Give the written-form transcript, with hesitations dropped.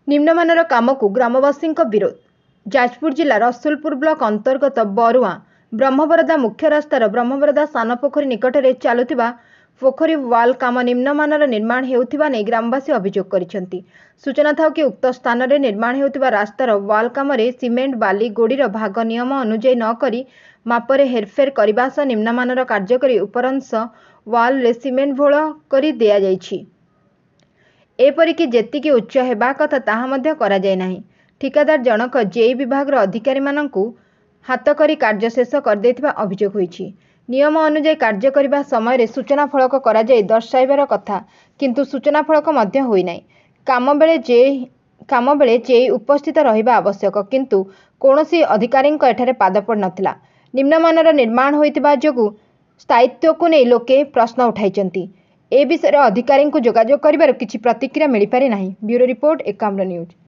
निम्नमानर कामकू ग्रामवासी विरोध। जाजपुर जिला रसुलपुर ब्लॉक अंतर्गत बरुआ ब्रह्मबरदा मुख्य रास्तार ब्रह्मबरदा सान पोखरी निकट में चलुवा पोखरी वाल काम निम्नमानर निर्माण हेउथिबा नै ग्रामवासी अभियोग करिसेंती। सूचना था कि उक्त स्थान में निर्माण हेउथिबा रास्तार वाल काम सिमेंट बाली गोड़ीर भाग नियम अनुଯାयी न करी मापरे हेरफेर करने सह निम्नमानर कार्य करी उपरंश वाल रे सिमेंट भोल करी दिया जायछि। एपरिकी जेतिकी उच्च हेबा कथा ताहा मध्य करा जाय नाही। ठिकादार जनक जेई विभाग अधिकारी मानकू हाथ करी कार्य शेष कर देथिबा अभियोग होईछि। नियम अनुଯାयी कार्य करिबा समय सूचना फलक करा जाय दर्शाइबार कथा किंतु सूचना फलक मध्य होई नाही। काम बेले जेई उपस्थित रहिबा आवश्यक किंतु कौनसी अधिकारी एठारे पाद पड़ नथिला। निम्नमानर निर्माण होइतिबा जोगु स्थायित्व को नहीं लोके प्रश्न उठाइचंती। ए विषय अधिकारी को जोगाजोग करिबार किछि प्रतिक्रिया मिली पारि नाही। Bureau report Ekamra news.